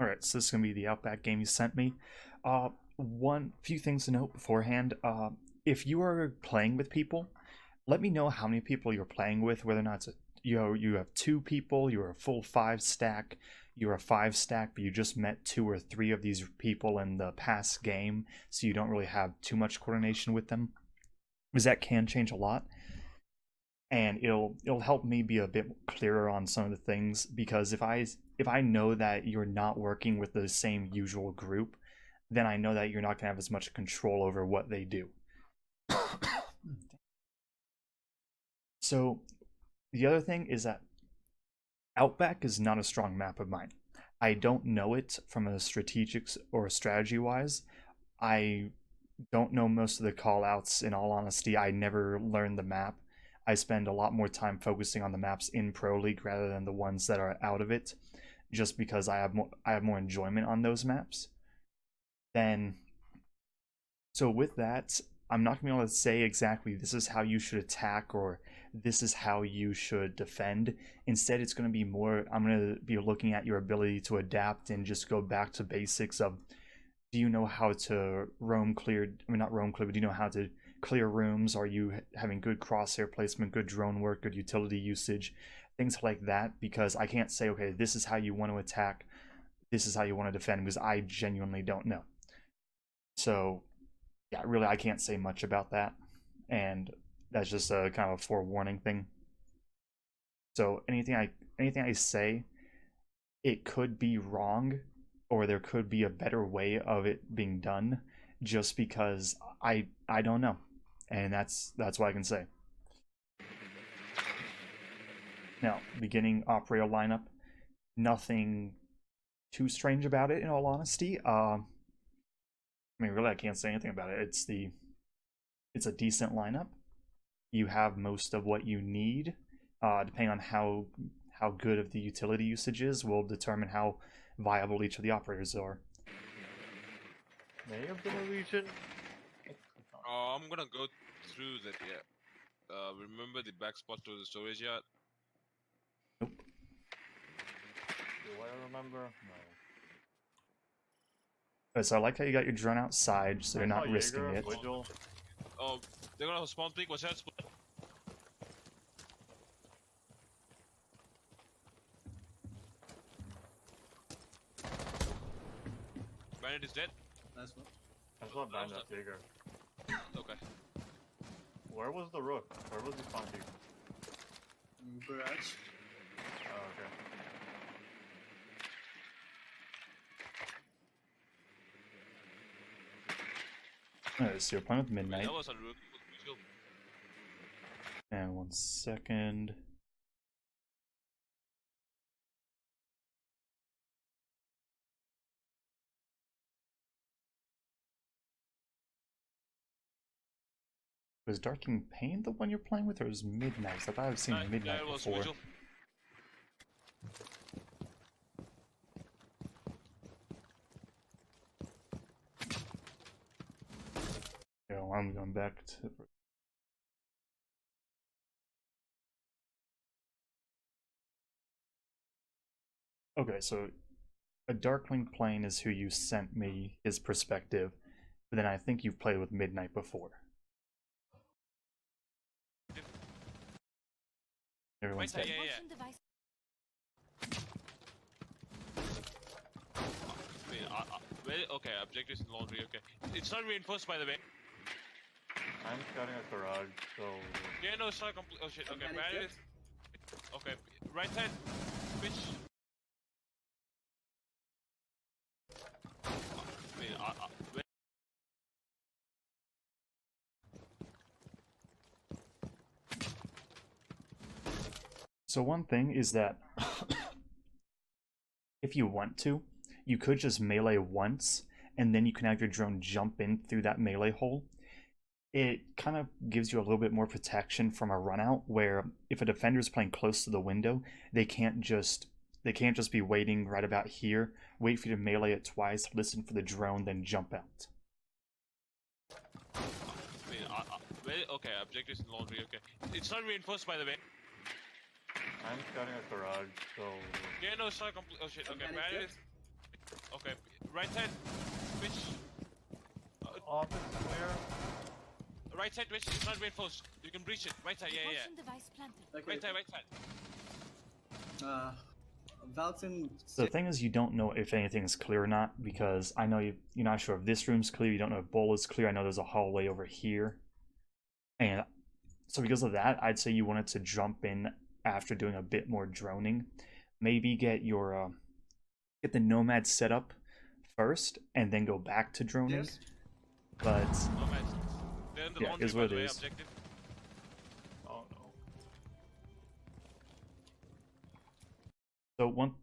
Alright, so this is gonna be the Outback game you sent me. One few things to note beforehand. If you are playing with people, let me know how many people you're playing with, whether or not it's you have two people, you're a full five stack, you're a five stack, but you just met two or three of these people in the past game, so you don't really have too much coordination with them. Because that can change a lot. And it'll help me be a bit clearer on some of the things, because if I know that you're not working with the same usual group, then I know that you're not going to have as much control over what they do. So the other thing is that Outback is not a strong map of mine. I don't know it from a strategics or strategy wise. I don't know most of the call outs, in all honesty. I never learned the map. I spend a lot more time focusing on the maps in Pro League rather than the ones that are out of it, just because I have more enjoyment on those maps. Then, so with that, I'm not gonna be able to say exactly this is how you should attack or this is how you should defend. Instead, it's gonna be more, I'm gonna be looking at your ability to adapt and just go back to basics of, do you know how to roam clear? I mean, not roam clear, but do you know how to clear rooms? Are you having good crosshair placement, good drone work, good utility usage, things like that? Because I can't say, okay, this is how you want to attack, this is how you want to defend, because I genuinely don't know. So yeah, really, I can't say much about that, and that's just a kind of a forewarning thing. So anything I say, it could be wrong, or there could be a better way of it being done, just because I don't know, and that's what I can say. Now, beginning operator lineup, nothing too strange about it, in all honesty. I mean, really, I can't say anything about it. It's a decent lineup. You have most of what you need. Depending on how good of the utility usage is, will determine how viable each of the operators are. May have been a region. I'm gonna go through that. Yeah. Remember the back spot to the storage yard? Nope. Do I remember? No. Okay, so I like how you got your drone outside, so you're not risking it. Vigil. Oh, they're gonna spawn peek. Watch out! Bandit is dead. Nice one. I saw Bandit Jaeger. Okay. Where was the rook? Where was he spawn peak? Garage. Oh, okay. Alright, so you're playing with Midnight. That was on rook. And 1 second. Was Darking Pain the one you're playing with, or was Midnight? I thought I've seen Midnight before. Vigil. Yeah, I'm going back to. Okay, so a Darkling Plane is who you sent me his perspective, but then I think you've played with Midnight before. Everyone's dead. Yeah. Wait, okay, objectives in laundry, okay. It's not reinforced, by the way. I'm scouting a garage, so. Yeah, no, it's not complete. Oh shit, okay, Bandit is. Okay, right side, bitch. Wait, So one thing is that if you want to, you could just melee once, and then you can have your drone jump in through that melee hole. It kind of gives you a little bit more protection from a runout, where if a defender is playing close to the window, they can't just be waiting right about here, wait for you to melee it twice, listen for the drone, then jump out. wait, okay, objectives in laundry, okay. It's not reinforced, by the way. I'm scouting a garage, so. Yeah, no, it's not complete. Oh shit, okay, Bandit is. Okay, right side, Twitch. Office clear. Right side, Twitch. It's not reinforced. You can breach it. Right side, yeah, yeah. Propulsion device planted. Okay. Right side, right side. Valton. So the thing is, you don't know if anything is clear or not, because I know you're not sure if this room's clear, you don't know if bowl is clear. I know there's a hallway over here. And so because of that, I'd say you wanted to jump in after doing a bit more droning. Maybe get your get the Nomad set up first, and then go back to droning. Yes. But Nomad. They're in the Yeah, laundry, is by what the it way, is. objective. Oh no. so one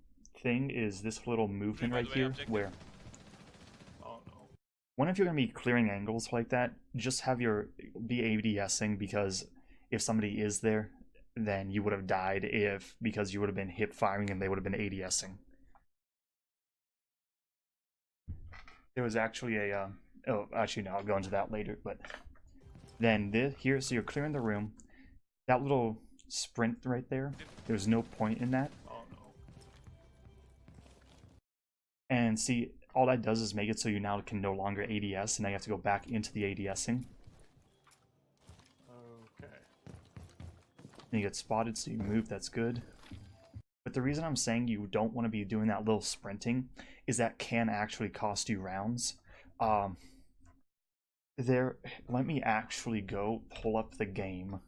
thing is this little movement By right the way, here, objective. where Oh no. when if you're gonna be clearing angles like that, just have your be ADSing, because if somebody is there, then you would have died because you would have been hip firing and they would have been ADSing. There was actually a oh, actually no, I'll go into that later. But then here, so you're clearing the room. That little sprint right there, there's no point in that. Oh no. And see, all that does is make it so you now can no longer ADS, and now you have to go back into the ADSing. Okay. And you get spotted, so you move, that's good. But the reason I'm saying you don't want to be doing that little sprinting is that can actually cost you rounds. Let me actually go pull up the game.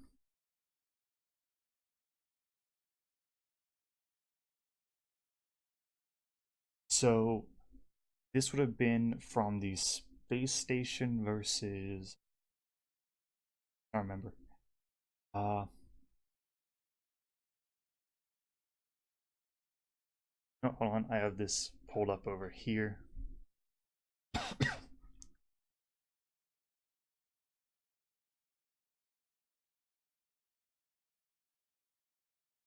So this would have been from the space station versus, I don't remember. No, hold on, I have this pulled up over here.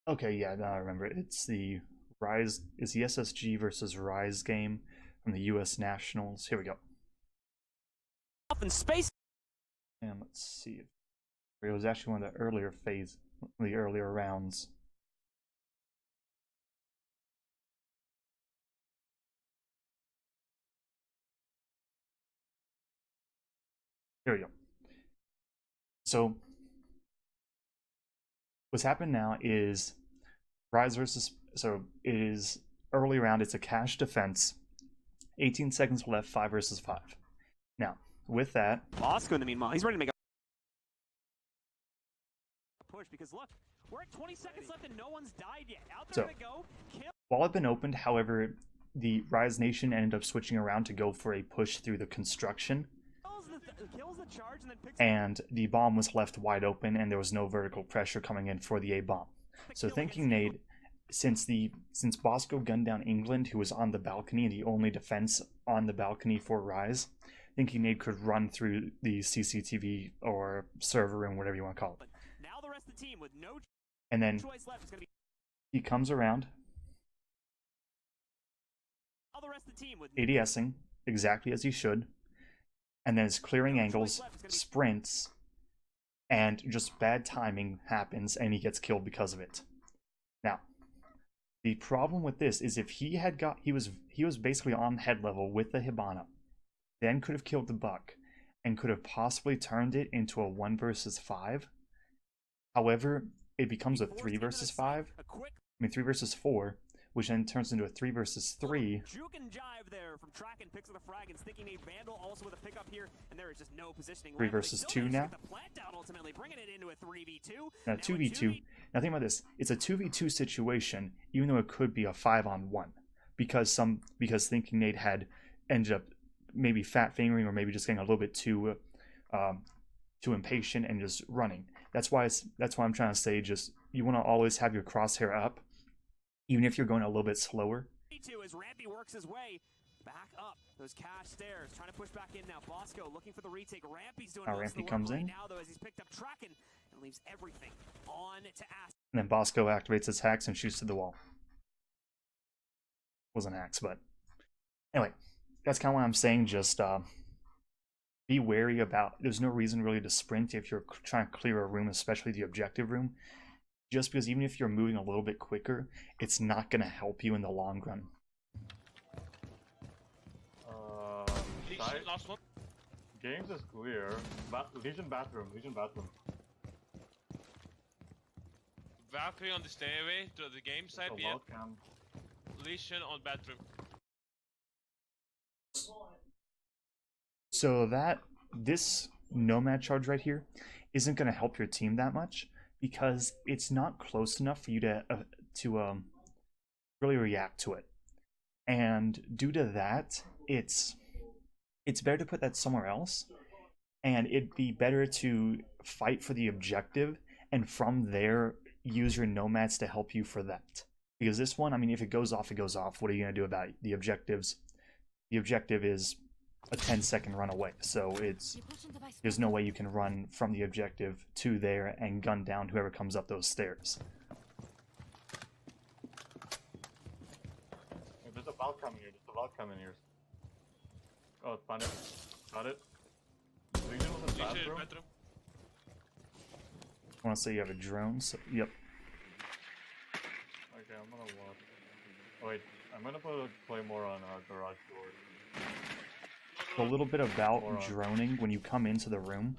Okay, yeah, now I remember. It's the SSG versus Rise game from the US Nationals. Here we go. Off in space. And let's see if it was actually one of the earlier rounds. Here we go. So what's happened now is Rise versus, so it is early round, it's a cash defense. 18 seconds left, 5 versus 5. Now, with that, Bosco in the meanwhile, he's ready to make a push because look, we're at 20 seconds left and no one's died yet. Out there to go. Kill. Wall had been opened, however, the Rise Nation ended up switching around to go for a push through the construction. Kills the charge and then picks And the bomb was left wide open, and there was no vertical pressure coming in for the A bomb. So Thinking Nade, since Bosco gunned down England, who was on the balcony, the only defense on the balcony for Rise, Thinking Nade could run through the CCTV or server room, whatever you want to call it. Now the rest of the team with no And then choice left is going to be he comes around, now the rest of the team with ADSing exactly as he should, and then is clearing angles, sprints, and just bad timing happens, and he gets killed because of it. Now, the problem with this is if he was basically on head level with the Hibana, then could have killed the Buck, and could have possibly turned it into a 1 versus 5. However, it becomes a 3 versus 5. I mean 3 versus 4, which then turns into a 3 versus 3. Juke and jive there from track and picks of the frag and Thinking Nade Vandal also with a pickup here, and there is just no positioning. 3 versus 2 now. The plant down ultimately bringing it into a 3v2. Now 2v2. Now think about this. It's a 2v2 situation, even though it could be a 5-on-1, because Thinking Nade had ended up maybe fat fingering or maybe just getting a little bit too impatient and just running. That's why I'm trying to say, just you want to always have your crosshair up, even if you're going a little bit slower. As Rampy works his way back up those cash stairs, trying to push back in now. Bosco looking for the retake. Rampy's doing most of the Rampy work comes right in now though, as he's picked up tracking and leaves everything on to Ash. and then Bosco activates his hacks and shoots to the wall. Wasn't hacks, but anyway, that's kind of what I'm saying. Just be wary about. There's no reason really to sprint if you're trying to clear a room, especially the objective room. Just because even if you're moving a little bit quicker, it's not going to help you in the long run. Side. last one. Games is clear. Legion bathroom. Legion bathroom. Valkyrie on the stairway to the game side. So We have welcome. Legion on bathroom. So this nomad charge right here isn't going to help your team that much because it's not close enough for you to really react to it. And due to that, it's better to put that somewhere else, and it'd be better to fight for the objective, and from there use your nomads to help you for that. Because this one, I mean, if it goes off, it goes off. What are you going to do about it? The objectives? The objective is a 10-second run away, so there's no way you can run from the objective to there and gun down whoever comes up those stairs. There's a valve coming here. There's a valve coming here. Oh, found it. Got it. Legion was in the Legion bathroom. bathroom. I want to say you have a drone, so yep. Okay, I'm gonna watch. Oh, wait, I'm gonna put a claymore on garage door. A little bit about Or, droning when you come into the room.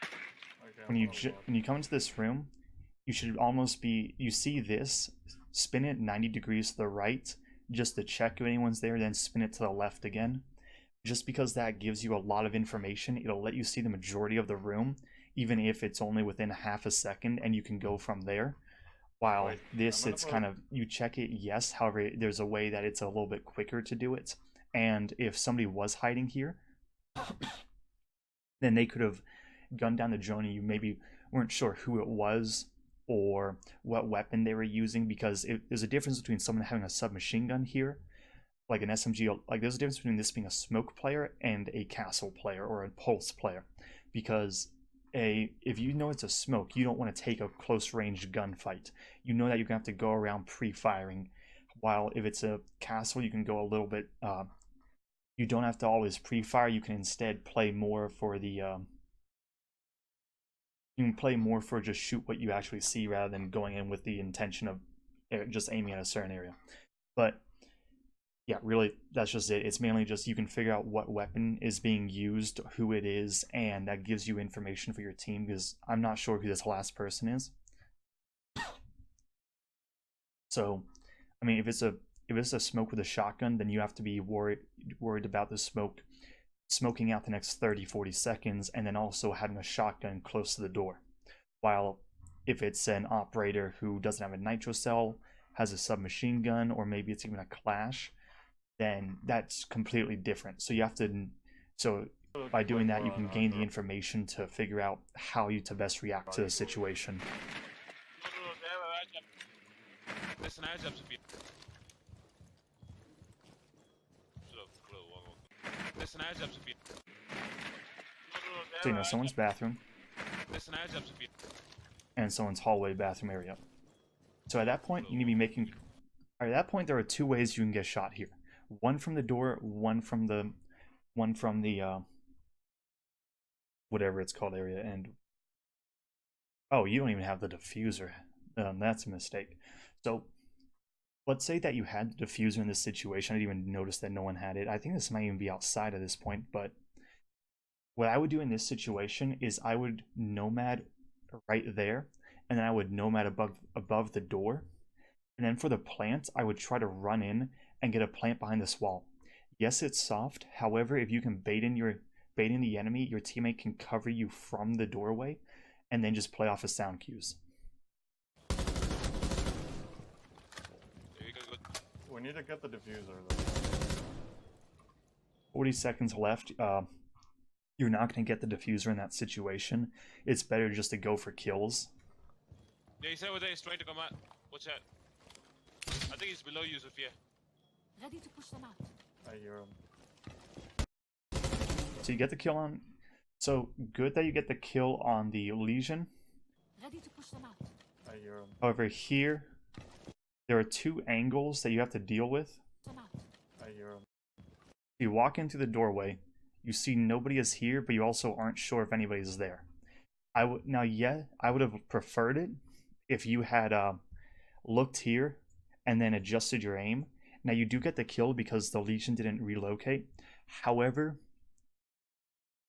Okay, When you come into this room, you should almost be, you see this, spin it 90 degrees to the right just to check if anyone's there, then spin it to the left again. Just because that gives you a lot of information, it'll let you see the majority of the room, even if it's only within half a second, and you can go from there. While Wait, this, I'm it's gonna kind of, you check it, yes, however, there's a way that it's a little bit quicker to do it. And if somebody was hiding here, then they could have gunned down the drone and you maybe weren't sure who it was or what weapon they were using, because there's a difference between someone having a submachine gun here, like an SMG, like there's a difference between this being a smoke player and a castle player or a pulse player, because if you know it's a smoke, you don't want to take a close range gunfight. You know that you're gonna have to go around pre-firing, while if it's a castle, you can go a little bit, you don't have to always pre-fire. You can instead play more for the you can play more for just shoot what you actually see rather than going in with the intention of just aiming at a certain area. But yeah, really, that's just it. It's mainly just you can figure out what weapon is being used, who it is, and that gives you information for your team, because I'm not sure who this last person is. So, I mean, if it's a smoke with a shotgun, then you have to be worried about the smoking out the next 30-40 seconds, and then also having a shotgun close to the door. While if it's an operator who doesn't have a nitro cell, has a submachine gun, or maybe it's even a clash, then that's completely different. So you have to, by doing that, you can gain the information to figure out how to best react to the situation. No, they have a edge up. There's an edge up to be. There's an edge up to be. So you know, someone's bathroom There's an edge up to be. and someone's hallway bathroom area. So at that point, you need to be making. At that point, there are two ways you can get shot here. One from the door, one from the whatever it's called area. And oh, you don't even have the diffuser. That's a mistake. So let's say that you had the diffuser in this situation. I didn't even notice that no one had it. I think this might even be outside at this point, but what I would do in this situation is I would nomad right there, and then I would nomad above the door. And then for the plant, I would try to run in and get a plant behind this wall. Yes, it's soft. However, if you can bait in the enemy, your teammate can cover you from the doorway, and then just play off of sound cues. We need to get the diffuser though. 40 seconds left. You're not going to get the diffuser in that situation. It's better just to go for kills. Yeah, he's over there. He's trying to come out. Watch out. I think he's below you, Sophia. Ready to push them out. I hear him. So you get the kill on. So good that you get the kill on the Legion. Ready to push them out. I hear him. However, here there are two angles that you have to deal with. Them out. I hear him. You walk into the doorway, you see nobody is here, but you also aren't sure if anybody's there. I would have preferred it if you had looked here and then adjusted your aim. Now you do get the kill because the Legion didn't relocate. However,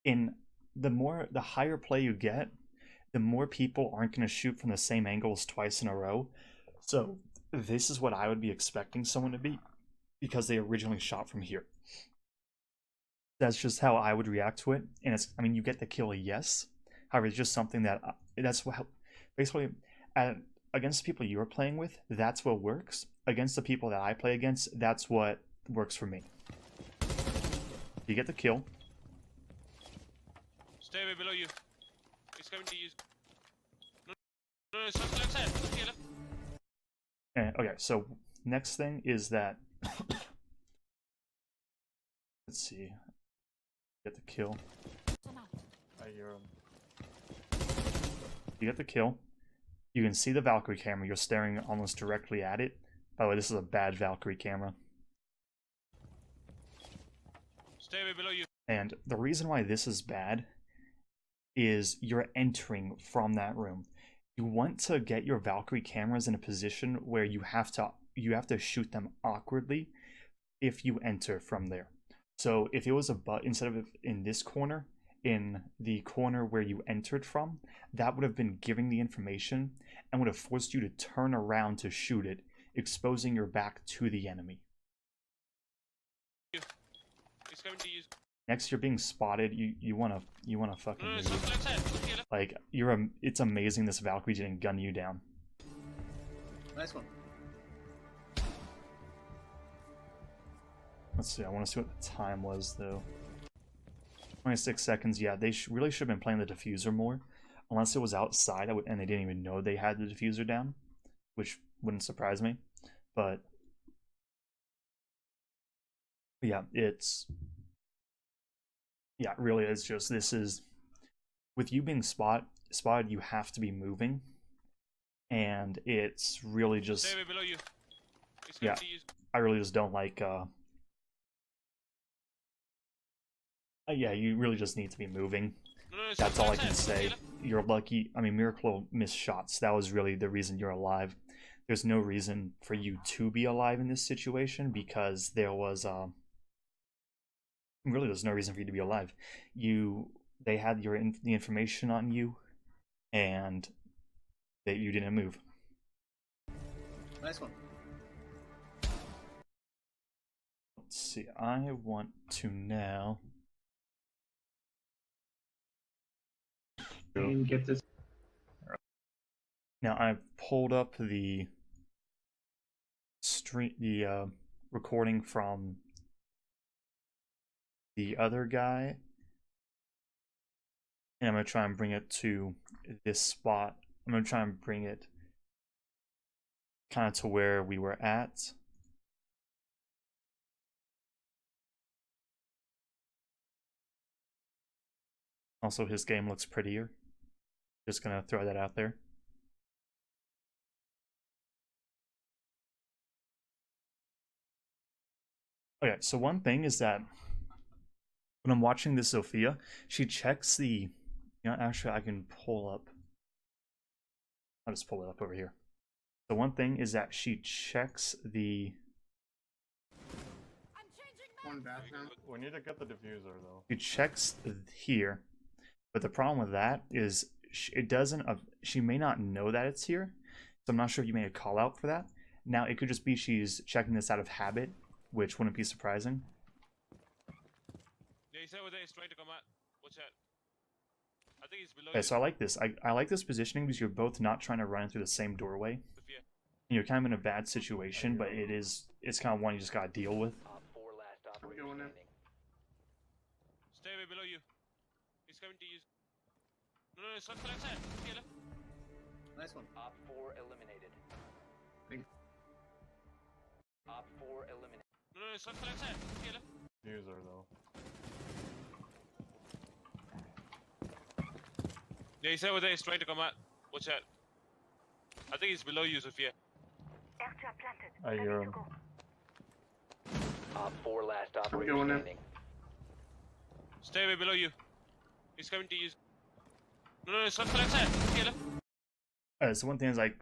in the higher play you get, the more people aren't going to shoot from the same angles twice in a row. So this is what I would be expecting someone to be, because they originally shot from here. That's just how I would react to it. And it's, I mean, you get the kill, yes. However, it's just something that that's what basically against the people you're playing with, that's what works. Against the people that I play against, that's what works for me. You get the kill. Stay away below you. He's coming to use. No, it's not left side. Okay, left. And, okay, so next thing is that let's see. Get the kill. Push them out. I hear him. You get the kill. You can see the Valkyrie camera. You're staring almost directly at it. By the way, this is a bad Valkyrie camera. Stay away below you. And the reason why this is bad is you're entering from that room. You want to get your Valkyrie cameras in a position where you have to shoot them awkwardly if you enter from there. So if it was a butt instead of in this corner, in the corner where you entered from, that would have been giving the information and would have forced you to turn around to shoot it, exposing your back to the enemy. He's coming to use. Next, you're being spotted. You wanna fucking No, it's move. not left side. Okay, left. Like it's amazing this Valkyrie didn't gun you down. Nice one. Let's see. I want to see what the time was though. 26 seconds. Yeah, they really should have been playing the diffuser more. Unless it was outside, and they didn't even know they had the diffuser down, which wouldn't surprise me. But yeah, yeah, it really is just, this is, with you being spotted, you have to be moving, and it's really just, Stay away below you. He's coming yeah, to use. I really just don't like, yeah, you really just need to be moving. No, it's That's not all I left can side. Okay, say. left. You're lucky. I mean, Miracle missed shots. That was really the reason you're alive. There's no reason for you to be alive in this situation, because there was really there's no reason for you to be alive. They had the information on you, and you didn't move. Nice one. Let's see. I want to now. And get this. Now I've pulled up the recording from the other guy, and I'm gonna try and bring it to this spot. I'm gonna try and bring it kind of to where we were at. Also, his game looks prettier. Just gonna throw that out there. Okay, so one thing is that when I'm watching this Sophia, she checks the, actually I can pull up. I'll just pull it up over here. The one thing is that she checks the, I'm changing One bathroom. We need to get the diffuser though. she checks here, but the problem with that is it doesn't, she may not know that it's here, so I'm not sure if you made a call out for that. Now it could just be she's checking this out of habit, which wouldn't be surprising. Yeah, he's over there. He's trying to come out. Watch out. I think he's below Okay, you. so I like this. I like this positioning because you're both not trying to run through the same doorway. Sophia. You're kind of in a bad situation, but it's kind of one you just gotta deal with. I'm going in. Stay away below you. He's coming to use. No, it's not left side. Okay, left. Nice one. Op 4 eliminated. Thank- Op 4 eliminated. No, it's not left side. Okay, left. Diffuser though. Yeah, he's over there. He's trying to come out. Watch out. I think he's below you, Sophia. I hear him. Op 4 last operator going in. standing. Stay away below you. He's coming to use. No, it's not left side. Okay, left. So one thing is, like,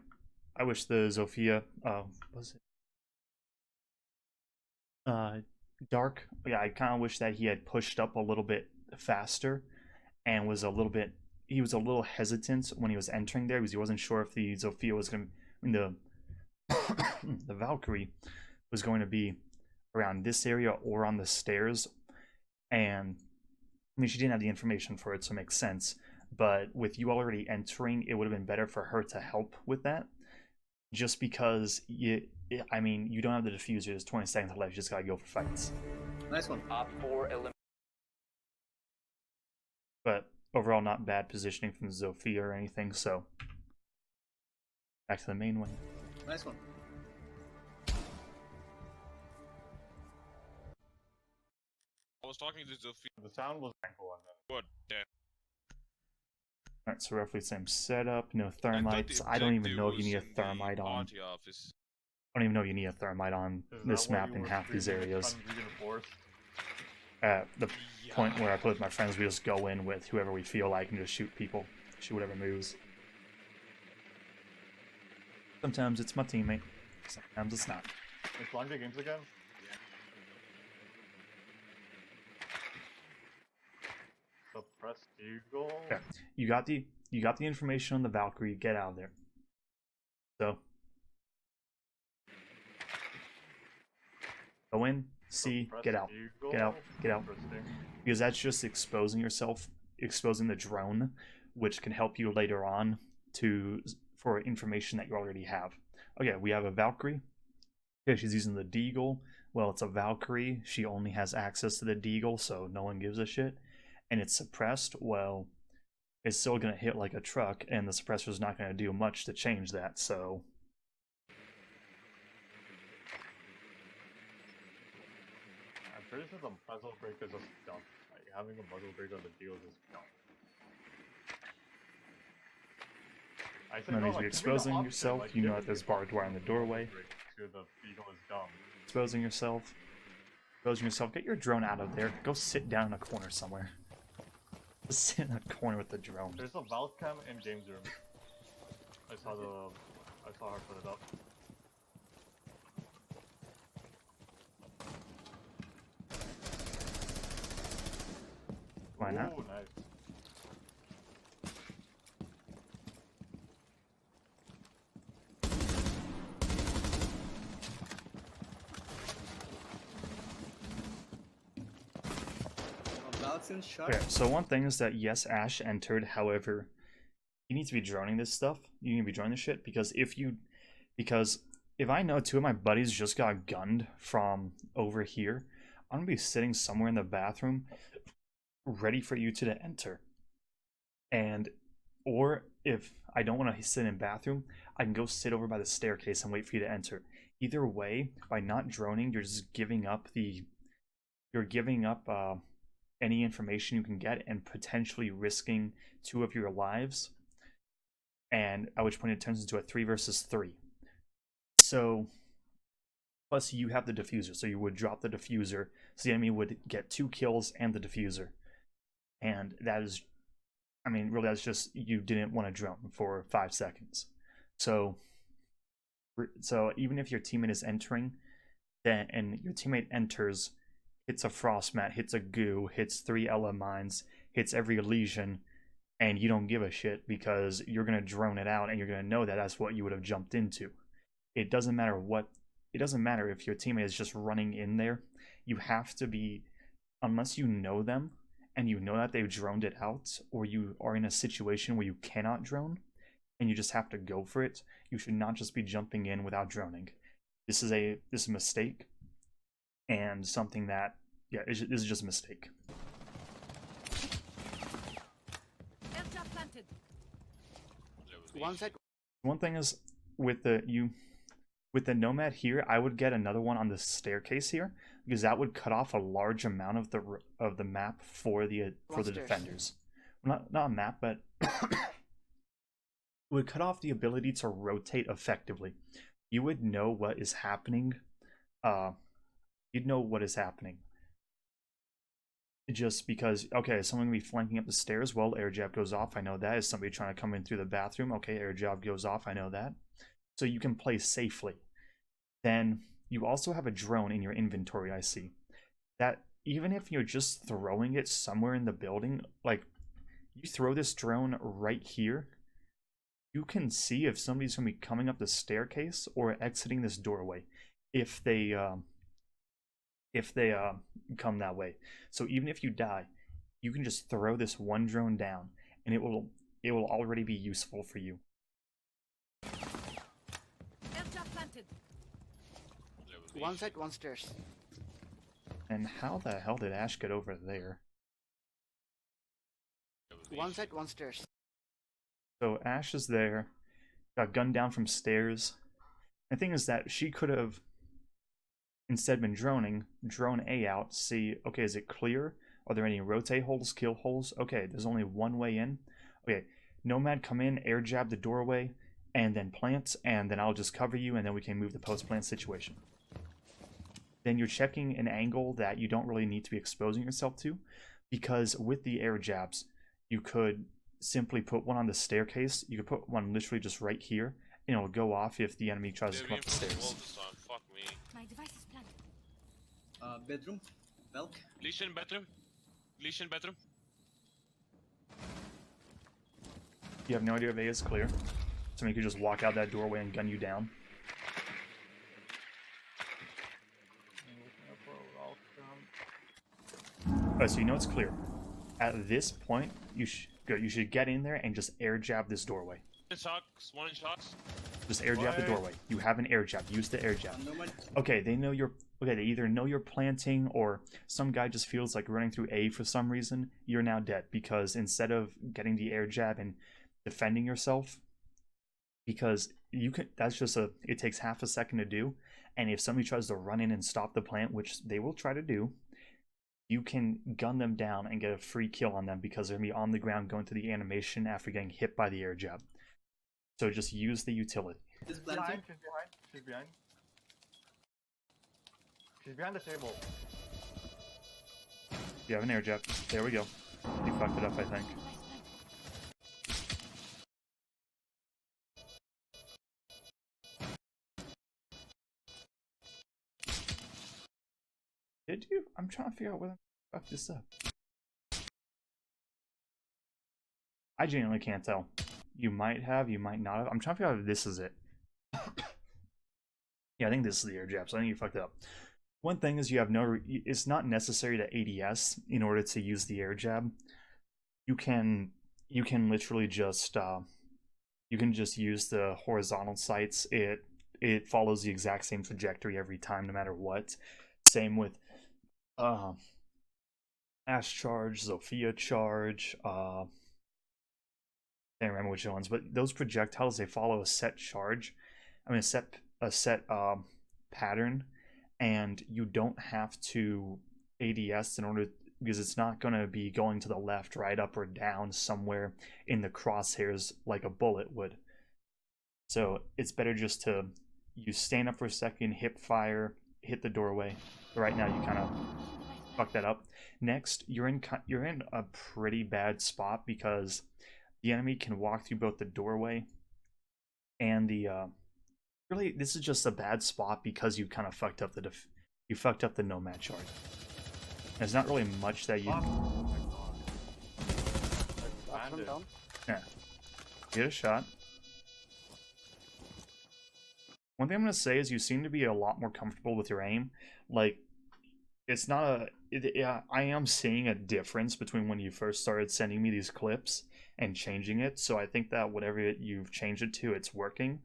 I wish the Zofia, was it? Dark. Yeah, I kind of wish that he had pushed up a little bit faster and was a little bit. He was a little hesitant when he was entering there because he wasn't sure if the Zofia was going to. The Valkyrie was going to be around this area or on the stairs, and I mean she didn't have the information for it, so it makes sense. But with you already entering, it would have been better for her to help with that, just because I mean, you don't have the diffuser. There's 20 seconds left. You just gotta go for fights. Nice one. Op 4 eliminated. But overall, not bad positioning from Zofia or anything. So back to the main one. Nice one. I was talking to Sophie. The sound was ankle on that. What? Damn. Alright, so roughly same setup. No I thought thermites. the I don't even objective know if you was need a in the thermite on. party office. I don't even know if you need a thermite on Is this that why map you in were half these screaming areas. unreinforced? At the point where I play with my friends, we just go in with whoever we feel like and just shoot people. Shoot whatever moves. Sometimes it's my teammate. Sometimes it's not. It's launching games again? Suppress Eagle? Okay. You got the information on the Valkyrie. Get out of there. So go in, see, Suppress get out. Eagle? Get out. Get out. Interesting. Because that's just exposing yourself, exposing the drone, which can help you later on for information that you already have. Okay, we have a Valkyrie. Okay, she's using the Deagle. Well, it's a Valkyrie. She only has access to the Deagle, so no one gives a shit. And it's suppressed. Well, it's still gonna hit like a truck, and the suppressor's not gonna do much to change that. So I'm pretty sure the muzzle break is just dumb. Like, having a muzzle break on the deal is just dumb. I said, none no, of these like, are give me the exposing option, yourself. like, You know give that me there's the barbed wire in the option. doorway. Break to the Eagle is dumb. Exposing yourself. Exposing yourself. Get your drone out of there. Go sit down in a corner somewhere. Just sit in a corner with the drone. There's a valve cam in games room. I saw her put it up. Why not? Ooh, nice. Balancing shot. Okay, so one thing is that yes, Ash entered. However, you need to be droning this stuff. You need to be droning this shit because if I know two of my buddies just got gunned from over here, I'm gonna be sitting somewhere in the bathroom, ready for you two to enter. Or if I don't want to sit in bathroom, I can go sit over by the staircase and wait for you to enter. Either way, by not droning, you're just giving up any information you can get and potentially risking 2 of your lives, and at which point it turns into a 3 versus 3. So plus you have the diffuser, so you would drop the diffuser, so the enemy would get 2 kills and the diffuser, and that is, I mean, really that's just you didn't want to drone for 5 seconds. So even if your teammate is entering, then and your teammate enters, hits a frost mat, hits a goo, hits 3 Ela mines, hits every lesion, and you don't give a shit because you're going to drone it out and you're going to know that that's what you would have jumped into. It doesn't matter if your teammate is just running in there. You have to be, unless you know them and you know that they've droned it out, or you are in a situation where you cannot drone and you just have to go for it, you should not just be jumping in without droning. This is a mistake. And something that, yeah, this is just a mistake. Aircraft planted. One sec. One thing is with the Nomad here, I would get another one on the staircase here because that would cut off a large amount of the map for the defenders. Not a map, but it would cut off the ability to rotate effectively. You would know what is happening. You'd know what is happening. Just because, okay, is someone going to be flanking up the stairs? Well, air jab goes off, I know that. Is somebody trying to come in through the bathroom? Okay, air jab goes off, I know that. So you can play safely. Then you also have a drone in your inventory, I see. That even if you're just throwing it somewhere in the building, like you throw this drone right here, you can see if somebody's going to be coming up the staircase or exiting this doorway if they come that way. So even if you die, you can just throw this one drone down and it will already be useful for you. Airdrop planted. One side, one stairs. And how the hell did Ash get over there? One side, one stairs. So Ash is there, got gunned down from stairs. The thing is that she could have instead been drone A out, see, okay, is it clear? Are there any rotate holes, kill holes? Okay, there's only one way in. Okay, Nomad, come in, air jab the doorway, and then plant, and then I'll just cover you, and then we can move the post-plant situation. Then you're checking an angle that you don't really need to be exposing yourself to, because with the air jabs, you could simply put one on the staircase. You could put one literally just right here, and it'll go off if the enemy tries to come up the stairs. Fuck me. My device is planted. Bedroom. Belk. Lesion bedroom. Lesion bedroom. You have no idea if A is clear. Somebody could just walk out that doorway and gun you down. Oh, so you know it's clear. At this point, you should get in there and just air jab this doorway. One in shocks. Just air jab the doorway. You have an air jab. Use the air jab. Nomad. Okay, they know you're. Okay, they either know you're planting or some guy just feels like running through A for some reason. You're now dead because instead of getting the air jab and defending yourself, because you can. That's just a. It takes half a second to do, and if somebody tries to run in and stop the plant, which they will try to do, you can gun them down and get a free kill on them because they're going to be on the ground going through the animation after getting hit by the air jab. So just use the utility. This She's planting. behind, she's behind, she's behind. She's behind the table. You have an air jab. There we go. You fucked it up, I think. Did you? I'm trying to figure out whether I fucked this up. I genuinely can't tell. You might have, you might not have. I'm trying to figure out if this is it. Yeah, I think this is the air jab, so I think you fucked it up. One thing is you have no... It's not necessary to ADS in order to use the air jab. You can literally just... you can just use the horizontal sights. It follows the exact same trajectory every time, no matter what. Same with Ash charge, Zofia charge, I can't remember which ones, but those projectiles, they follow a set charge. I mean, a set pattern, and you don't have to ADS in order, because it's not going to be going to the left, right, up, or down somewhere in the crosshairs like a bullet would. So it's better just to stand up for a second, hip fire, hit the doorway. Right now, you kind of fuck that up. Next, you're in a pretty bad spot because the enemy can walk through both the doorway and the really, this is just a bad spot because you kind of fucked up the Nomad charge. There's not really much that you Bandit. yeah. Get a shot. One thing I'm gonna say is you seem to be a lot more comfortable with your aim. Like, it's not a yeah, I am seeing a difference between when you first started sending me these clips and changing it. So I think that whatever you've changed it to, it's working.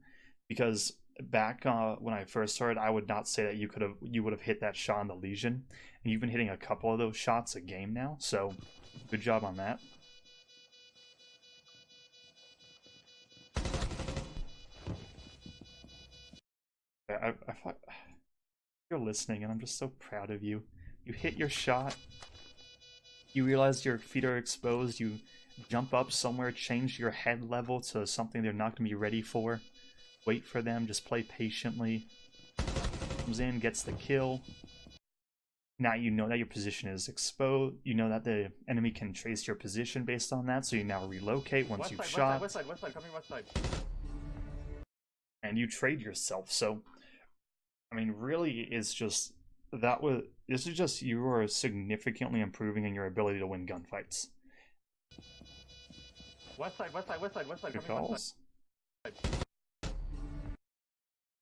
Because back when I first started, I would not say that you would have hit that shot on the Legion, and you've been hitting a couple of those shots a game now. So good job on that. I you're listening, and I'm just so proud of you. You hit your shot. You realize your feet are exposed. You jump up somewhere, change your head level to something they're not going to be ready for. Wait for them, just play patiently. Comes in, gets the kill. Now you know that your position is exposed. You know that the enemy can trace your position based on that, so you now relocate once you've shot. West side, coming west side. And you trade yourself, so I mean, really, it's just this is just you are significantly improving in your ability to win gunfights. West side, west side, west side, west side. Good Coming west calls.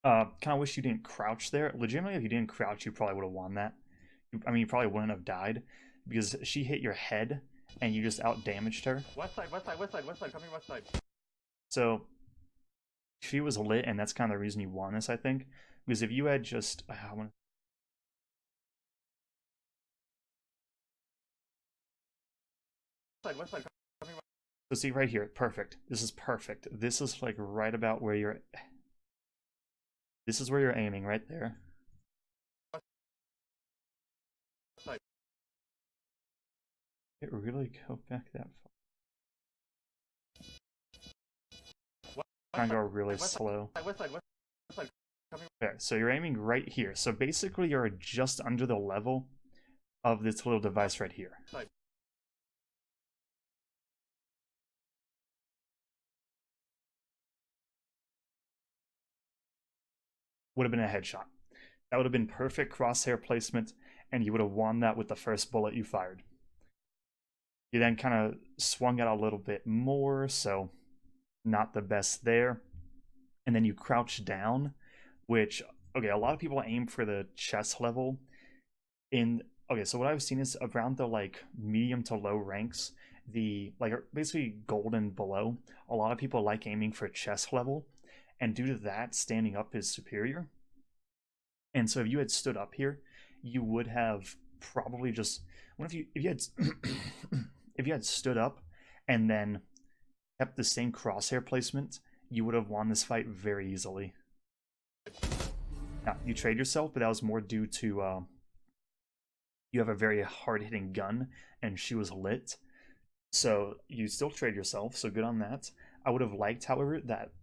side. Kind of wish you didn't crouch there. Legitimately, if you didn't crouch, you probably would have won that. I mean, you probably wouldn't have died because she hit your head and you just out damaged her. West side, west side, west side, west side. Coming west side. So she was lit, and that's kind of the reason you won this, I think. Because if you had just, West side. Coming west. so see right here, perfect. This is perfect. This is like right about where you're. This is where you're aiming, right there. Side. It really go back that far. Try and go really slow. West side, west side. Coming Okay, so you're aiming right here. So basically, you're just under the level of this little device right here. side. Would have been a headshot. That would have been perfect crosshair placement, and you would have won that with the first bullet you fired. You then kind of swung out a little bit more, so not the best there. And then you crouch down, which, okay, a lot of people aim for the chest level. Okay, so what I've seen is around the like medium to low ranks, the like basically gold and below, a lot of people like aiming for chest level. And due to that, standing up is superior. And so if you had stood up here, you would have probably just if you had if you had stood up and then kept the same crosshair placement, you would have won this fight very easily. Now, you trade yourself, but that was more due to you have a very hard-hitting gun, and she was lit. So you still trade yourself, so good on that. I would have liked, however, that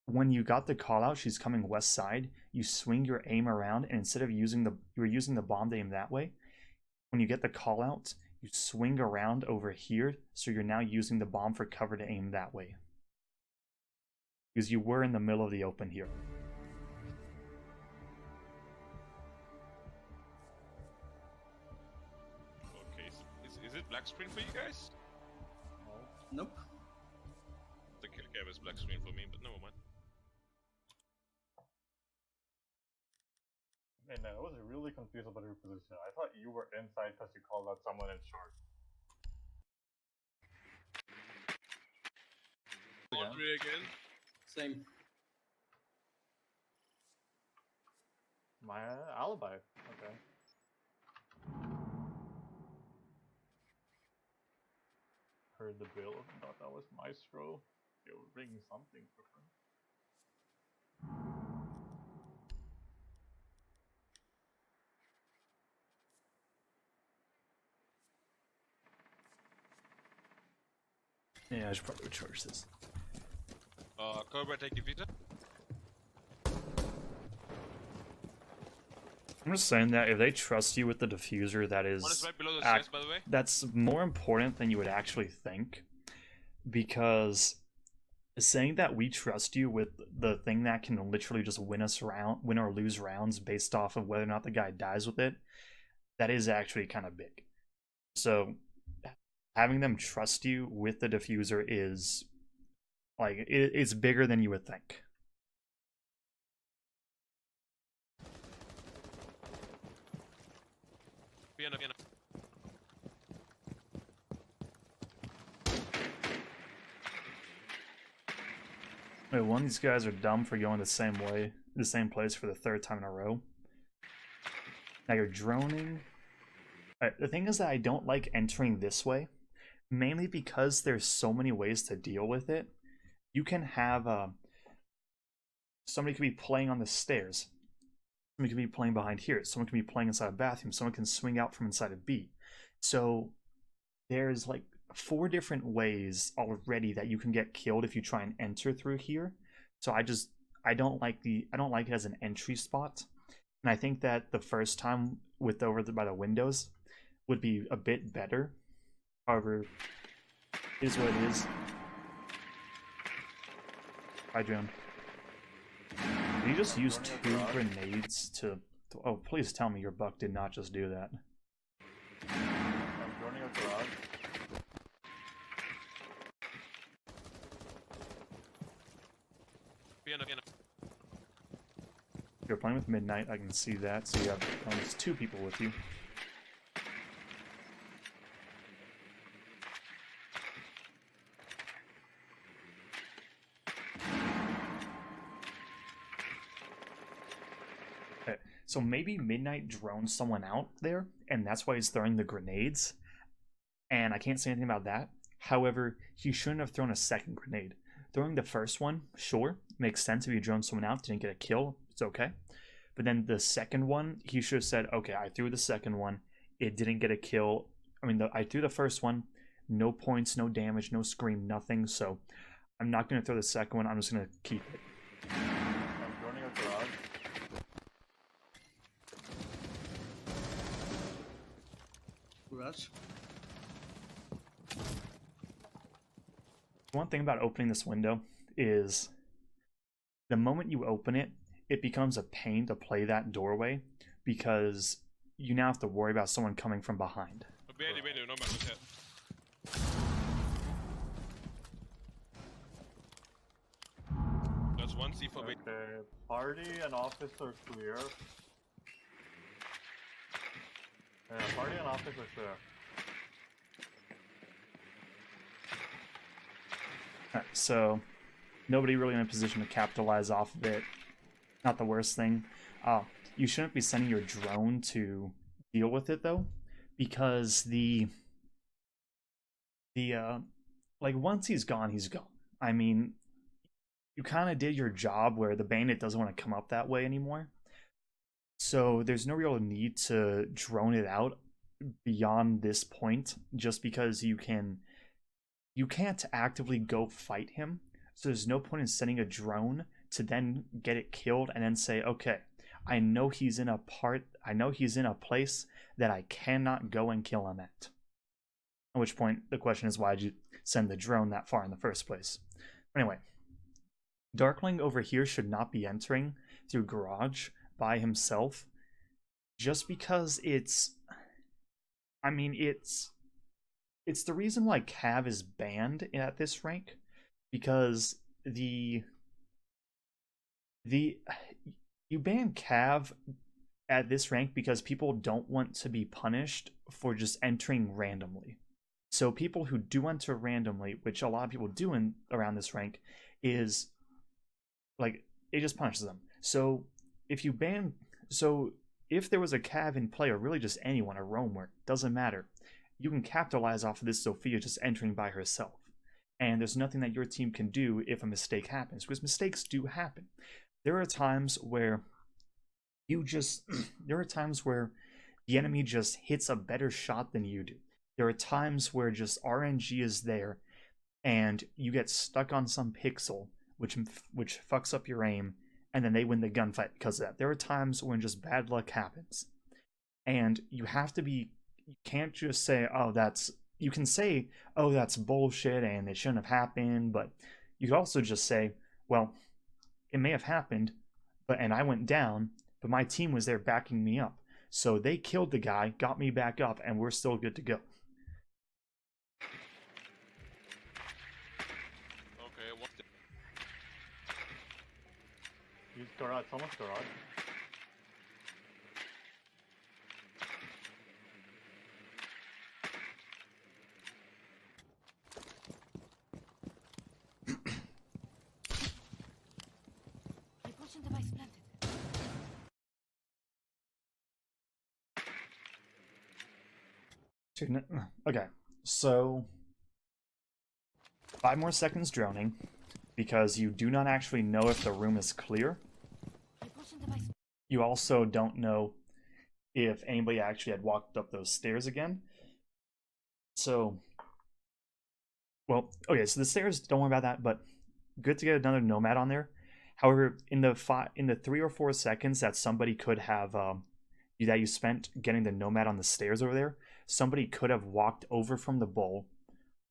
when you got the call out, she's coming west side, you swing your aim around, and instead of you were using the bomb to aim that way, when you get the call out, you swing around over here, so you're now using the bomb for cover to aim that way. Because you were in the middle of the open here. Okay, so is it black screen for you guys? Nope. The kill cam is black screen for me, but never mind. And I was really confused about your position. I thought you were inside because you called out someone in short. Laundry again. Same. My alibi. Okay. Heard the bill and thought that was Maestro. They were bringing something different. Yeah, I should probably recharge this. Cobra, take your Vita. I'm just saying that if they trust you with the diffuser, that is One is right below the stairs, by the way. that's more important than you would actually think, because saying that we trust you with the thing that can literally just win or lose rounds based off of whether or not the guy dies with it, that is actually kind of big. So having them trust you with the diffuser is like it's bigger than you would think. Piano. Wait, one of these guys are dumb for going the same place for the third time in a row. Now you're droning. Alright, the thing is that I don't like entering this way, mainly because there's so many ways to deal with it. You can have somebody could be playing on the stairs. Somebody could be playing behind here. Someone can be playing inside a bathroom. Someone can swing out from inside a B. So there's like 4 different ways already that you can get killed if you try and enter through here. So I don't like it as an entry spot. And I think that the first time with by the windows would be a bit better. However, it is what it is. Hi, Joan. Did you just use Joining us, 2 Rod. grenades to... Oh, please tell me your buck did not just do that. I'm joining us, Rod. Vienna. If you're playing with Midnight, I can see that, so you have almost 2 people with you. Okay, so maybe Midnight droned someone out there, and that's why he's throwing the grenades. And I can't say anything about that. However, he shouldn't have thrown a second grenade. Throwing the first one, sure, makes sense if you drone someone out, didn't get a kill, it's okay. But then the second one, he should have said, okay, I threw the second one, it didn't get a kill. I mean, I threw the first one, no points, no damage, no scream, nothing, so I'm not going to throw the second one, I'm just going to keep it. I'm joining us, Rod. Rush. One thing about opening this window is the moment you open it, it becomes a pain to play that doorway because you now have to worry about someone coming from behind. Behind you, no man, hit. That's one C for me. Okay, party and office are clear. Yeah, party and office are clear. Alright, so nobody really in a position to capitalize off of it. Not the worst thing. You shouldn't be sending your drone to deal with it though, because like once he's gone, he's gone. I mean, you kind of did your job where the bandit doesn't want to come up that way anymore. So there's no real need to drone it out beyond this point, just because you can't actively go fight him. So there's no point in sending a drone to then get it killed and then say, okay, I know he's in a place that I cannot go and kill him at. At which point the question is, why'd you send the drone that far in the first place? Anyway, Darkling over here should not be entering through garage by himself, just because it's the reason why Cav is banned at this rank, because you ban Cav at this rank because people don't want to be punished for just entering randomly. So people who do enter randomly, which a lot of people do around this rank, is like it just punishes them. So if there was a Cav in play, or really just anyone, a roamer, doesn't matter, you can capitalize off of this Sophia just entering by herself. And there's nothing that your team can do if a mistake happens, because mistakes do happen. There are times where the enemy just hits a better shot than you do. There are times where just RNG is there and you get stuck on some pixel, which fucks up your aim, and then they win the gunfight because of that. There are times when just bad luck happens. And you can't just say, you can say, oh, that's bullshit and it shouldn't have happened, but you could also just say, well, it may have happened, and I went down, but my team was there backing me up. So they killed the guy, got me back up, and we're still good to go. Okay, what's the... Use garage, someone's garage. Repulsion device planted. Okay, so 5 more seconds droning, because you do not actually know if the room is clear. Repulsion device. You also don't know if anybody actually had walked up those stairs again. So, well, okay, so the stairs, don't worry about that, but good to get another nomad on there. However, in the 3 or 4 seconds that somebody could have that you spent getting the nomad on the stairs over there, somebody could have walked over from the bowl,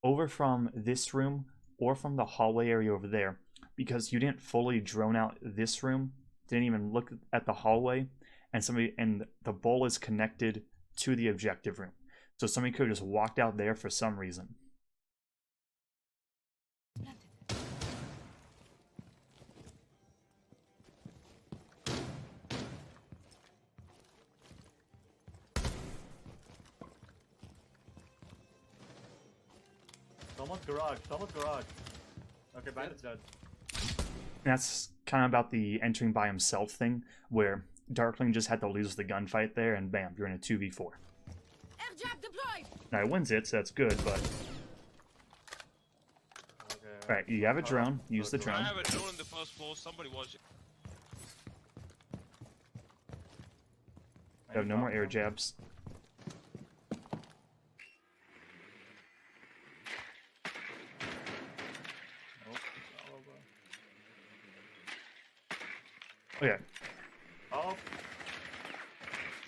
over from this room, or from the hallway area over there, because you didn't fully drone out this room didn't even look at the hallway, and the bowl is connected to the objective room. So somebody could have just walked out there for some reason. Someone's garage. Someone's garage. Okay, bandit's dead. That's kind of about the entering by himself thing, where Darkling just had to lose the gunfight there, and bam, you're in a 2v4. Air jab deployed. Now it wins it, so that's good, but... Okay. Alright, you have a drone, use the I drone. have a drone on the first floor. Somebody watch it. You have no more air jabs. Okay, Oh.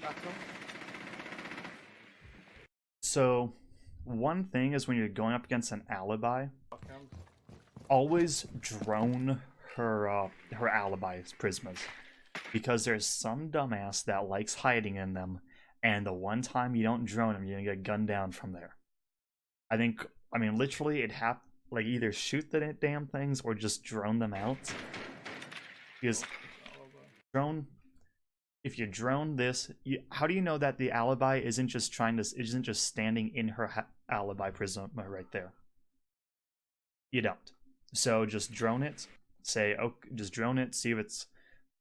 Knocked him. so one thing is when you're going up against an alibi, Fuck him. always drone her alibi's prismas, because there's some dumbass that likes hiding in them, and the one time you don't drone them, you're gonna get gunned down from there. I mean, literally, like either shoot the damn things or just drone them out. Because if you drone this, how do you know that the alibi isn't just standing in her alibi prisma right there? You don't. So just drone it. Say, oh, just drone it. See if it's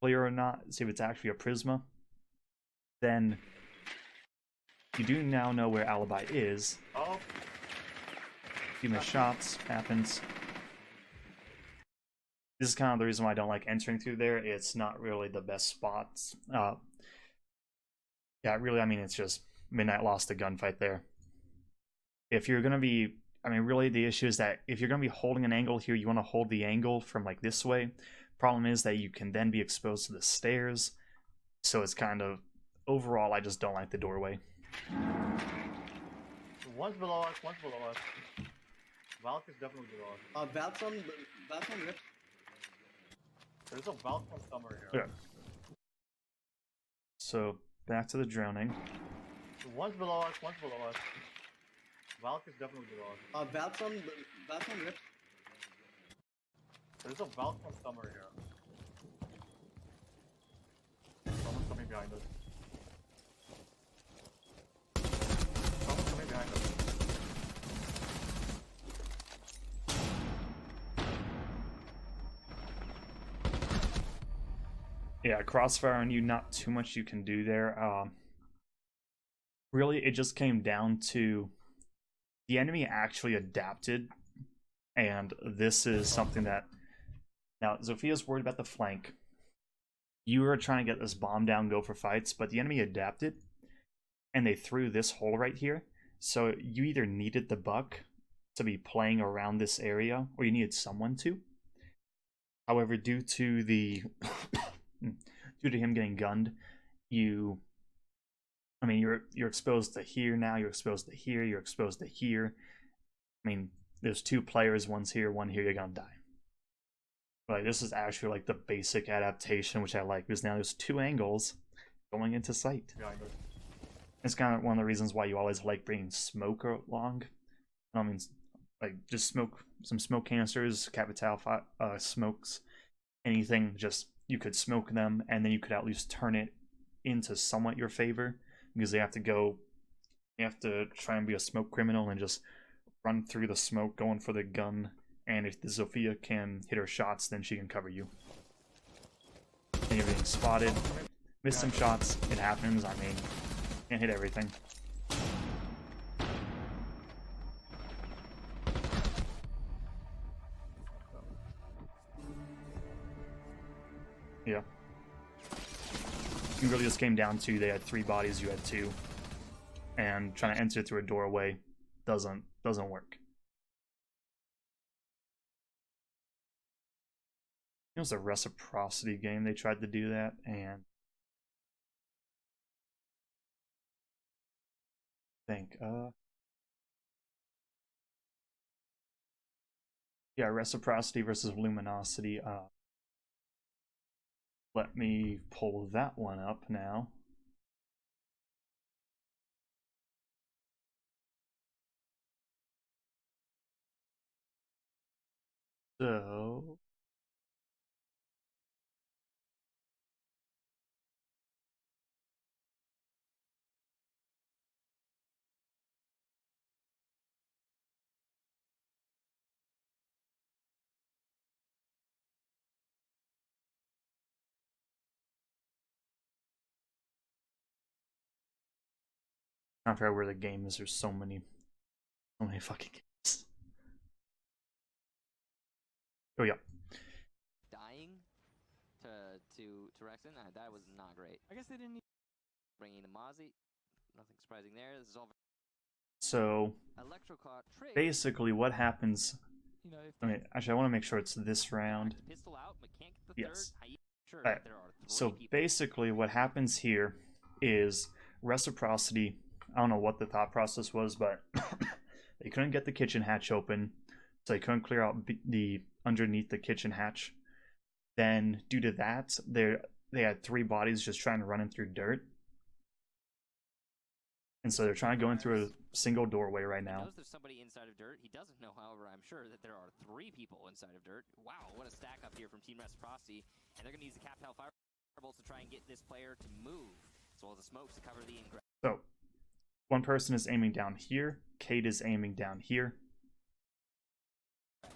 clear or not. See if it's actually a prisma. Then you do now know where alibi is. Oh. You miss shots. Happens. This is kind of the reason why I don't like entering through there. It's not really the best spots. Yeah, really, I mean, it's just Midnight lost a gunfight there. If you're going to be... I mean, really, the issue is that if you're going to be holding an angle here, you want to hold the angle from, like, this way. Problem is that you can then be exposed to the stairs. So it's kind of... Overall, I just don't like the doorway. One's below us, one's below us. Valk is definitely below us. Val's on left. There's a Valk one somewhere here. Okay. So, back to the drowning. One's below us, one's below us. Valk is definitely below us. Val's on left. There's a Valk one somewhere here. Someone's coming behind us. Someone's coming behind us. Yeah, crossfire on you, not too much you can do there. Really, it just came down to the enemy actually adapted, and this is something that... Now, Zophia's worried about the flank. You were trying to get this bomb down, go for fights, but the enemy adapted, and they threw this hole right here. So you either needed the buck to be playing around this area, or you needed someone to. However, due to the... due to him getting gunned, you're exposed to here now, you're exposed to here, you're exposed to here. I mean, there's two players, one's here, one here, you're gonna die. But like, this is actually like the basic adaptation, which I like, because now there's two angles going into sight. Behind us. It's kind of one of the reasons why you always like bringing smoke along. I mean, like, just some smoke canisters, Capital smokes, anything, just... You could smoke them, and then you could at least turn it into somewhat your favor, because they have to try and be a smoke criminal and just run through the smoke going for the gun, and if the Zofia can hit her shots, then she can cover you. And you're being spotted. Miss some shots, it happens, I mean, can't hit everything. Yeah. It really just came down to they had 3 bodies, you had 2. And trying to enter through a doorway doesn't work. It was a reciprocity game, they tried to do that, and I think, yeah, reciprocity versus luminosity, Let me pull that one up now. So I don't forget where the game is. There's so many fucking games. Oh yeah. Dying to Rexon, that was not great. I guess they didn't need Bringing the Mozzie, nothing surprising there. This is all So Electroclaw trick. basically, what happens? you know if I mean, actually, I want to make sure it's this round. Pistol out, but can't get the Yes. third. Sure, Alright, there are 3 so people. basically, what happens here is reciprocity. I don't know what the thought process was, but they couldn't get the kitchen hatch open, so they couldn't clear out the underneath the kitchen hatch. Then, due to that, they had 3 bodies just trying to run in through dirt, and so they're trying to go in through a single doorway right He now. knows there's somebody inside of dirt. He doesn't know, however, I'm sure that there are 3 people inside of dirt. Wow, what a stack up here from Team Reciprocity. And they're going to use the Capel Firebolts to try and get this player to move, as well as the smokes to cover the ingress. So, one person is aiming down here. Kate is aiming down here. Going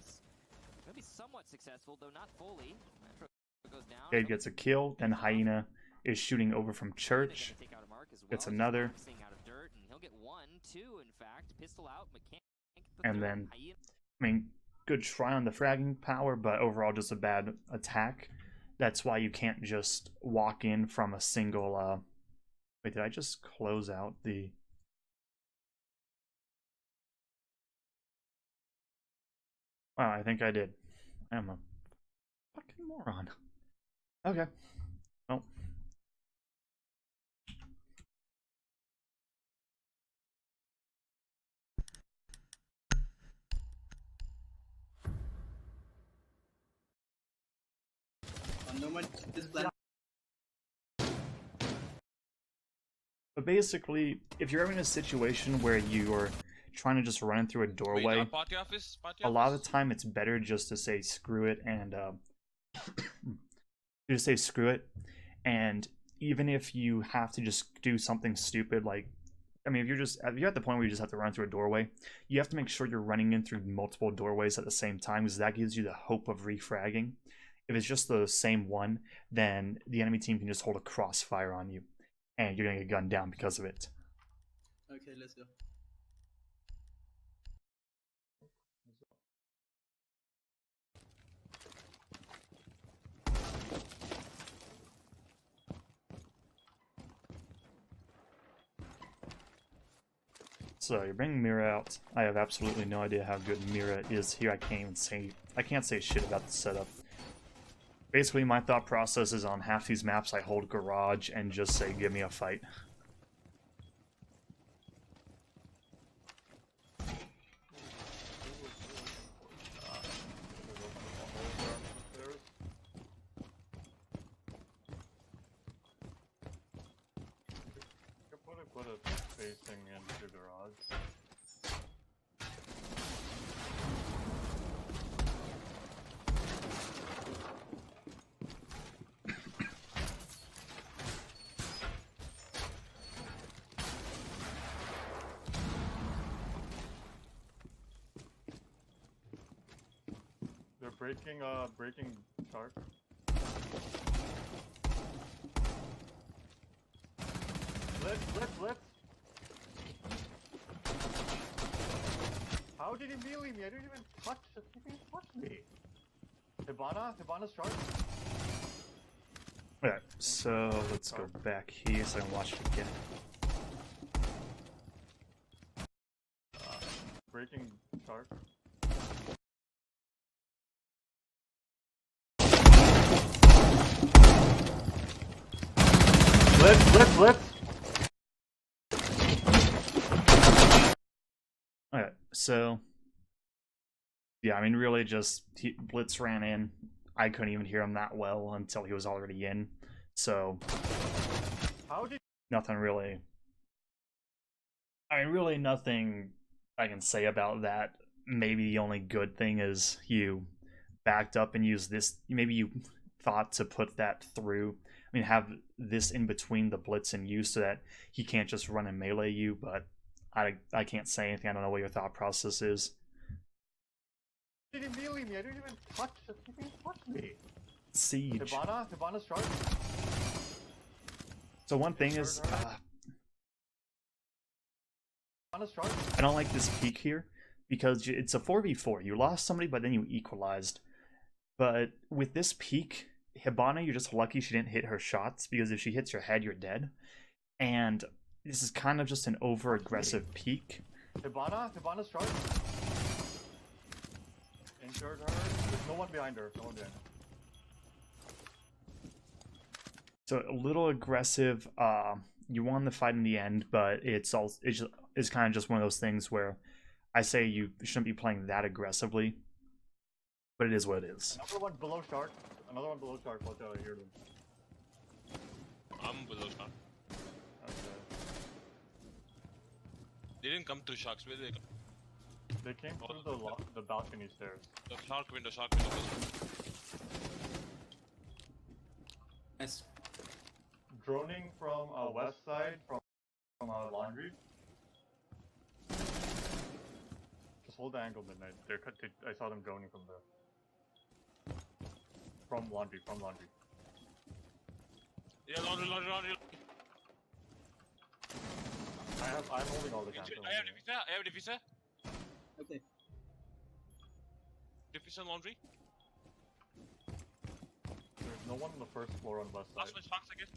to be somewhat successful, though not fully. Metro goes down. Kate gets a kill. Then Hyena is shooting over from church. Take out a mark as well. Gets Just another. boxing out of dirt, and he'll get 1, 2, in fact. Pistol out, but can't get the And third. then, Hyena I mean, good try on the fragging power, but overall just a bad attack. That's why you can't just walk in from a single, wait, did I just close out the... Wow, I think I did. I'm a fucking moron. Okay. Well. Unknown is plan. But basically, if you're ever in a situation where you're trying to just run in through a doorway, Wait, party office? Party a lot of office? the time it's better just to say screw it and just say screw it. And even if you have to just do something stupid, like, I mean, if you're at the point where you just have to run through a doorway, you have to make sure you're running in through multiple doorways at the same time, because that gives you the hope of refragging. If it's just the same one, then the enemy team can just hold a crossfire on you, and you're gonna get gunned down because of it. Okay, let's go. So you're bringing Mira out. I have absolutely no idea how good Mira is here. I can't say shit about the setup. Basically, my thought process is on half these maps I hold garage and just say give me a fight. Put a facing into garage. They're breaking shark. Let's. How did he melee me? I didn't even touch. He didn't touch me. Hibana's shark. Alright, so let's go back here so I can watch it again. Breaking shark. Let's. Alright, so yeah, I mean, really just Blitz ran in. I couldn't even hear him that well until he was already in. So How did nothing really. I mean, really nothing I can say about that. Maybe the only good thing is you backed up and used this. Maybe you thought to put that through. I mean, have this in between the blitz and you so that he can't just run and melee you. But I can't say anything. I don't know what your thought process is. he melee me? I didn't even touch. He didn't touch me. Siege. Hibana's charged. So one thing is, Hibana's charged. I don't like this peak here because it's a 4v4. You lost somebody, but then you equalized. But with this peak, Hibana, you're just lucky she didn't hit her shots, because if she hits your head, you're dead. And this is kind of just an over-aggressive peak. Hibana's charged. Injured her. There's no one behind her. So a little aggressive. You won the fight in the end, but it's kind of just one of those things where I say you shouldn't be playing that aggressively. But it is what it is. Another one below shark. Watch out, I hear them. I'm below shark. Okay. They didn't come through sharks. Where did they come? They came through the balcony stairs. The shark window. Nice. Droning from west side from laundry. Just hold the angle, Midnight. I saw them droning from there. From laundry. Yeah, laundry. I'm holding all the cameras. I have diffuser. Okay. Diffuser laundry. There's no one on the first floor on west side. Last one sharks, I guess.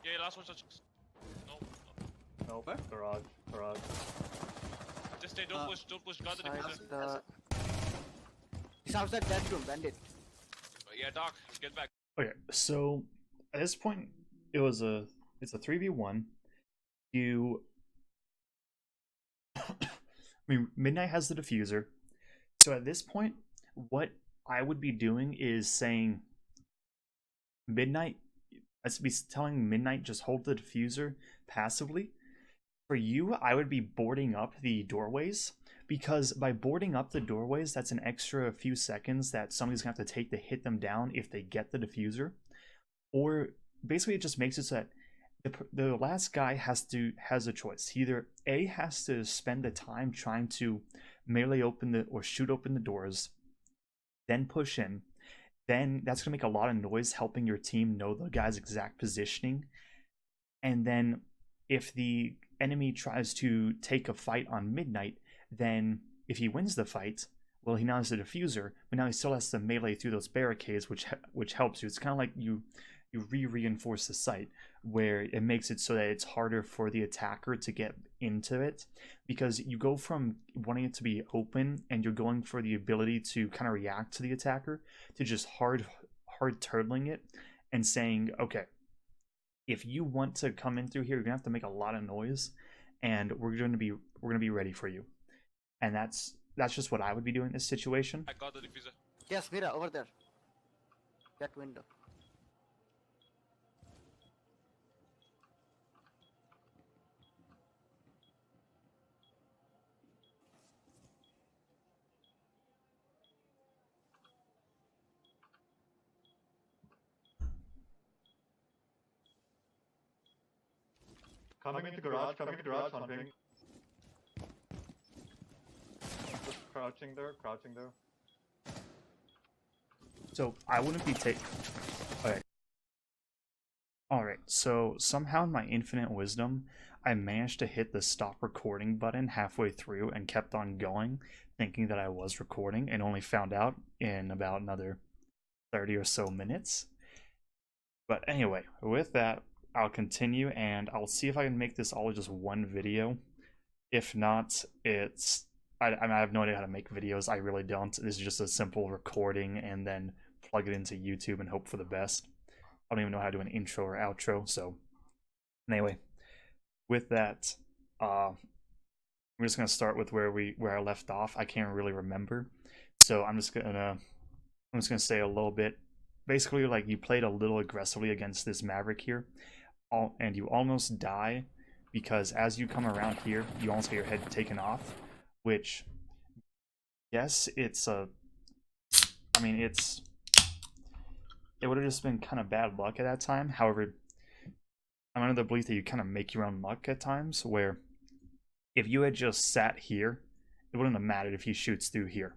Yeah, last one sharks. No. Nope. Where? Garage. Just stay. Don't push. Guard the diffuser. He's outside that room, bandit. Yeah, Doc, get back. Okay, so at this point, it's a 3v1. I mean, Midnight has the diffuser. So at this point, what I would be doing is saying, Midnight, I'd be telling Midnight just hold the diffuser passively. For you, I would be boarding up the doorways, because by boarding up the doorways, that's an extra few seconds that somebody's gonna have to take to hit them down if they get the diffuser. Or basically it just makes it so that the last guy has a choice. He either A, has to spend the time trying to melee open or shoot open the doors, then push in. Then that's gonna make a lot of noise helping your team know the guy's exact positioning. And then if the enemy tries to take a fight on Midnight, then if he wins the fight, well, he now has the diffuser, but now he still has to melee through those barricades, which helps you. It's kind of like you reinforce the site, where it makes it so that it's harder for the attacker to get into it, because you go from wanting it to be open and you're going for the ability to kind of react to the attacker, to just hard turtling it and saying, okay, if you want to come in through here, you're gonna have to make a lot of noise, and we're gonna be ready for you. And that's just what I would be doing in this situation. I got the diffuser. Yes, Mira, over there. That window. Coming into garage, hunting. Just crouching there. So I wouldn't be taking. Okay. Alright, so somehow in my infinite wisdom, I managed to hit the stop recording button halfway through and kept on going, thinking that I was recording, and only found out in about another 30 or so minutes. But anyway, with that, I'll continue, and I'll see if I can make this all just one video. If not, I have no idea how to make videos. I really don't. This is just a simple recording and then plug it into YouTube and hope for the best. I don't even know how to do an intro or outro. So anyway, with that, we're just gonna start with where I left off. I can't really remember, so I'm just gonna I'm just gonna say a little bit. Basically, like, you played a little aggressively against this Maverick here, and you almost die because as you come around here, you almost get your head taken off. Which, yes, it's a. I mean, it would have just been kind of bad luck at that time. However, I'm under the belief that you kind of make your own luck at times, where if you had just sat here, it wouldn't have mattered if he shoots through here.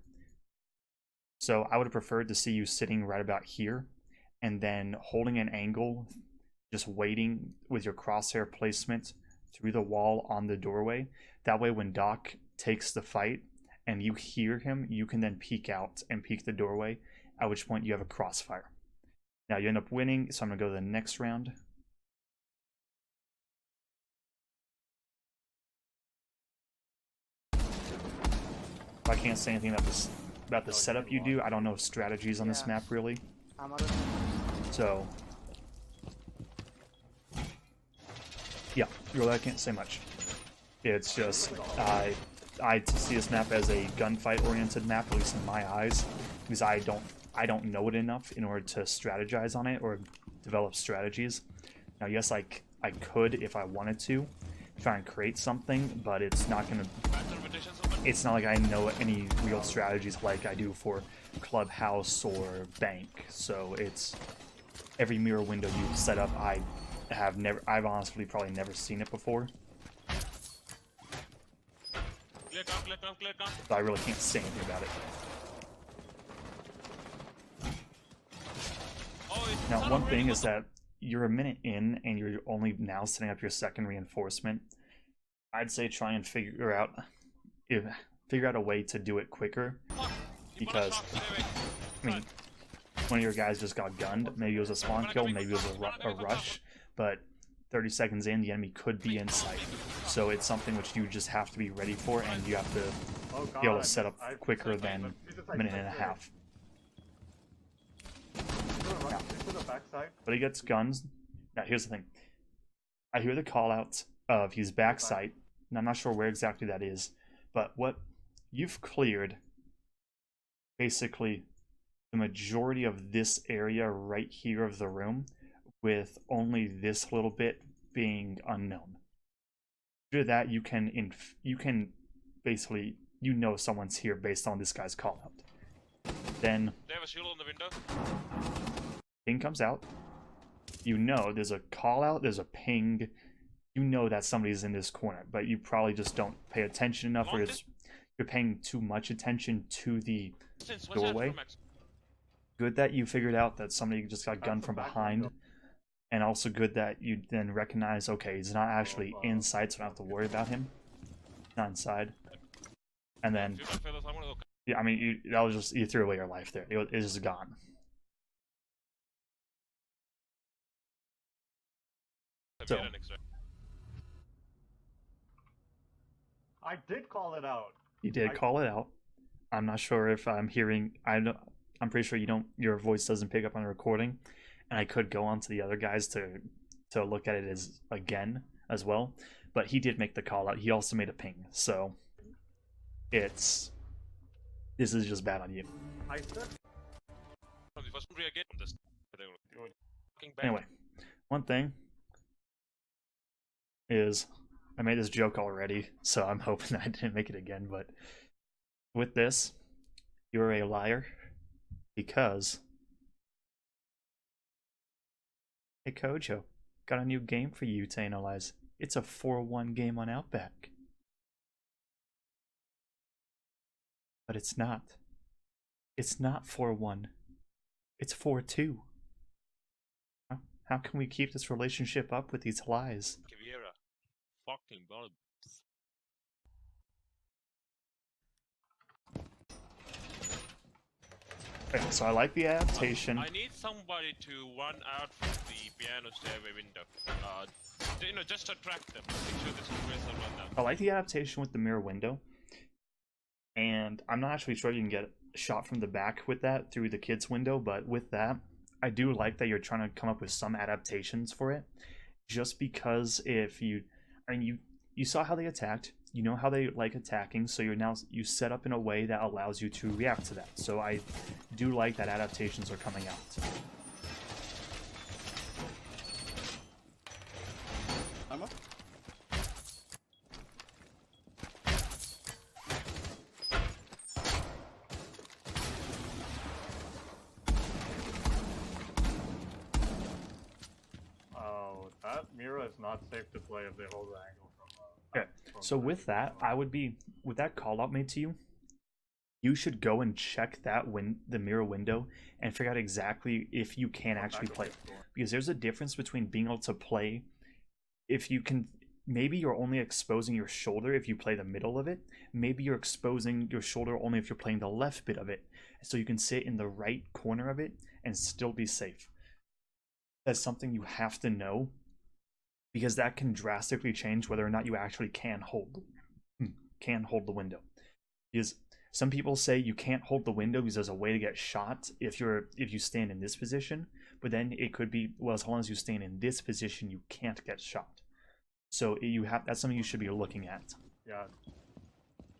So I would have preferred to see you sitting right about here and then holding an angle, just waiting with your crosshair placement through the wall on the doorway. That way when Doc takes the fight and you hear him, you can then peek out and peek the doorway, at which point you have a crossfire. Now you end up winning, so I'm going to go to the next round. I can't say anything about the setup you do. I don't know strategies on this map really. So yeah, really I can't say much. It's just I see this map as a gunfight oriented map, at least in my eyes, because I don't know it enough in order to strategize on it or develop strategies. Now yes, I could if I wanted to try and create something, but it's not like I know any real strategies like I do for Clubhouse or Bank. So it's every mirror window you set up, I've honestly probably never seen it before. So I really can't say anything about it. Now, one thing is that you're a minute in and you're only now setting up your second reinforcement. I'd say try and figure out a way to do it quicker, because I mean, one of your guys just got gunned. Maybe it was a spawn kill, maybe it was a rush, but 30 seconds in, the enemy could be in sight. So it's something which you just have to be ready for, and you have to be able to set up quicker than a minute and a half. But he gets guns. Now here's the thing. I hear the call out of his back sight, and I'm not sure where exactly that is, but what you've cleared basically the majority of this area right here of the room, with only this little bit being unknown. Due to that, you can basically, you know someone's here based on this guy's call out. Then They have a shield on the window. Ping comes out. You know there's a call out, there's a ping. You know that somebody's in this corner, but you probably just don't pay attention enough, or you're paying too much attention to the doorway. Good that you figured out that somebody just got gunned from behind, and also good that you then recognize, okay, he's not actually inside, so I don't have to worry about him. Not inside. And then, yeah, I mean, that was just, you threw away your life there. It's just gone. So, I did call it out. You did call it out. I'm not sure if I'm hearing. I'm pretty sure you don't. Your voice doesn't pick up on the recording, and I could go on to the other guys to look at it as again as well. But he did make the call out. He also made a ping. So this is just bad on you. I said. Anyway, one thing is, I made this joke already, so I'm hoping that I didn't make it again, but with this, you're a liar, because hey Kojo, got a new game for you to analyze. It's a 4-1 game on Outback. But it's not. It's not 4-1. It's 4-2. How can we keep this relationship up with these lies? Fucking bulbs. Okay, so I like the adaptation. I need somebody to run out from the piano stairway window. Just attract them. Make sure this is run down. I like the adaptation with the mirror window. And I'm not actually sure you can get a shot from the back with that through the kids' window, but with that, I do like that you're trying to come up with some adaptations for it. Just because if you saw how they attacked. you know how they like attacking, so you set up in a way that allows you to react to that. So I do like that adaptations are coming out. Armor? Oh, that Mira is not safe to play if they hold the angle from. Okay, so with that, I would be with that call out made to you. You should go and check that the mirror window and figure out exactly if you can actually play it. Because there's a difference between being able to play if you can. Maybe you're only exposing your shoulder if you play the middle of it. Maybe you're exposing your shoulder only if you're playing the left bit of it. So you can sit in the right corner of it and still be safe. That's something you have to know, because that can drastically change whether or not you actually can hold the window. Because some people say you can't hold the window because there's a way to get shot if you stand in this position, but then it could be, well, as long as you stand in this position, you can't get shot. So that's something you should be looking at. Yeah.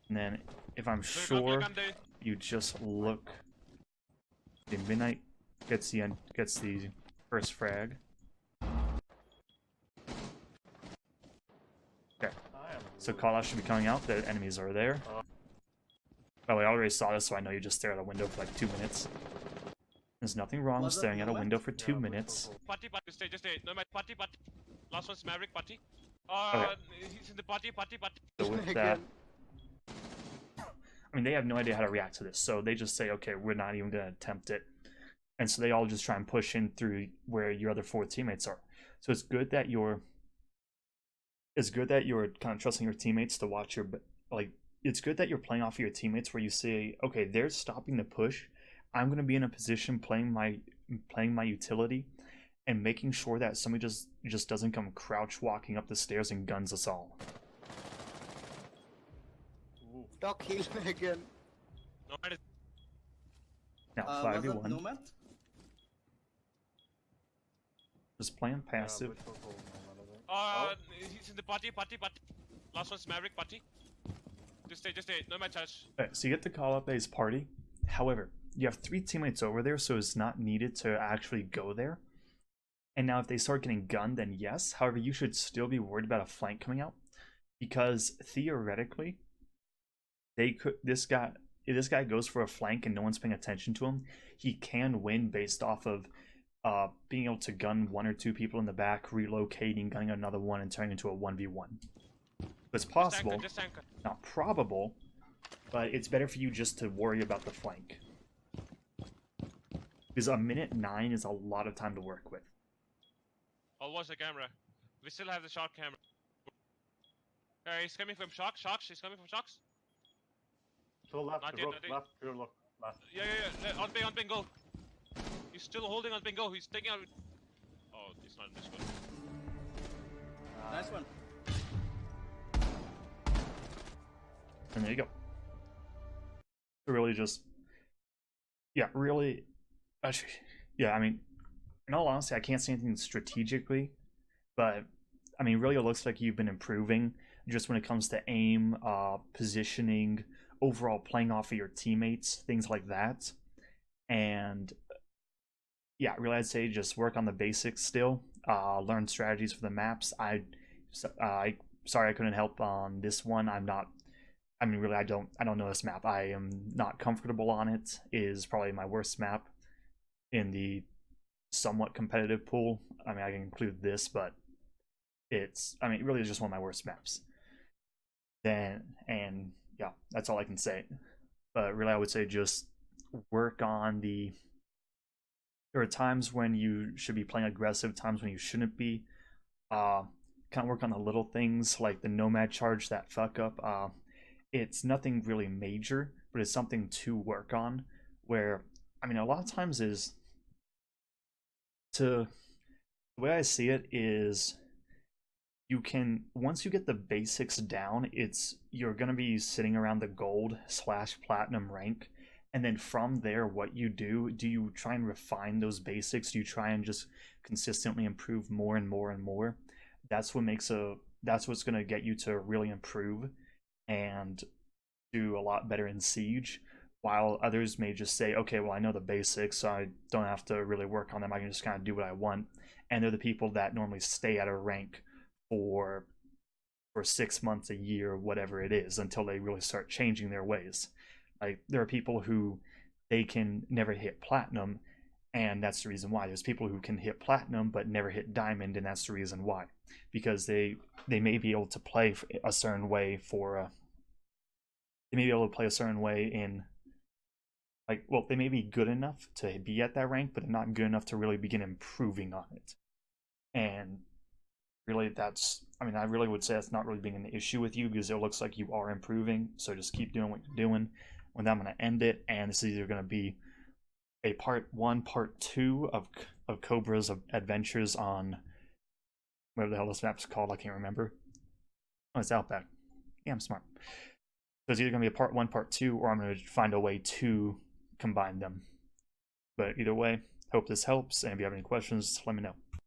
And then if I'm sure, you just look. The Midnight gets the first frag. Okay. So call out should be coming out. The enemies are there. By the way, I already saw this, so I know you just stare at a window for like 2 minutes. There's nothing wrong with staring at a window for 2 minutes. Party, stay, just stay. No, my party. Last one's Maverick party. Okay. He's in the party. So with that, I mean, they have no idea how to react to this, so they just say, okay, we're not even going to attempt it. And so they all just try and push in through where your other 4 teammates are. So it's good that you're kind of trusting your teammates to watch your, like, it's good that you're playing off of your teammates where you say, okay, they're stopping the push. I'm going to be in a position playing my utility and making sure that somebody just doesn't come crouch walking up the stairs and guns us all. Doc, heal me again. Nomad. Now, Was that 5v1. Nomad? Just playing passive. He's in the party. Last one's Maverick party. Just stay. No match touch. Okay, so you get to call up his party. However, you have 3 teammates over there, so it's not needed to actually go there. And now if they start getting gunned, then yes. However, you should still be worried about a flank coming out, because theoretically, if this guy goes for a flank and no one's paying attention to him, he can win based off of being able to gun 1 or 2 people in the back, relocating, gunning another one, and turning into a 1v1. It's possible, Just anchor. not probable, but it's better for you just to worry about the flank. Because a minute 9 is a lot of time to work with. I'll watch the camera. We still have the shark camera. He's coming from shocks. He's coming from shocks. To the left, Not to yet, look, not yet. left, to look, left. Yeah. On ping, go. He's still holding on ping, go. He's taking out. Oh, he's not in this one. Nice one. And there you go. Really just... Yeah, really... Actually, yeah, I mean, in all honesty, I can't say anything strategically, but, I mean, really it looks like you've been improving just when it comes to aim, positioning, overall playing off of your teammates, things like that. And, yeah, really I'd say just work on the basics still, learn strategies for the maps. Sorry I couldn't help on this one. I don't know this map. I am not comfortable on it. It is probably my worst map in the somewhat competitive pool. I mean, I can include this, but it really is just one of my worst maps. And yeah, that's all I can say. But really, I would say just work on there are times when you should be playing aggressive, times when you shouldn't be. Kind of work on the little things like the Nomad charge, that fuck up. It's nothing really major, but it's something to work on. Where, I mean, a lot of times the way I see it is, you can, once you get the basics down, you're going to be sitting around the gold/platinum rank. And then from there, what you do you try and refine those basics? Do you try and just consistently improve more and more and more? That's what's going to get you to really improve and do a lot better in Siege, while others may just say, okay, well, I know the basics, so I don't have to really work on them. I can just kind of do what I want. And they're the people that normally stay at a rank for 6 months, a year, whatever it is, until they really start changing their ways. Like, there are people who they can never hit platinum, and that's the reason why. There's people who can hit platinum but never hit diamond, and that's the reason why. Because they may be able to play a certain way for they may be able to play a certain way in, like, well, they may be good enough to be at that rank, but they're not good enough to really begin improving on it. And really, that's, I mean, I really would say that's not really being an issue with you, because it looks like you are improving. So just keep doing what you're doing. With that, I'm going to end it, and this is either going to be a part 1, part 2 of Cobra's adventures on whatever the hell this map's called. I can't remember. Oh, it's Outback. Yeah, I'm smart. So it's either going to be a part 1, part 2, or I'm going to find a way to combine them. But either way, hope this helps, and if you have any questions, let me know.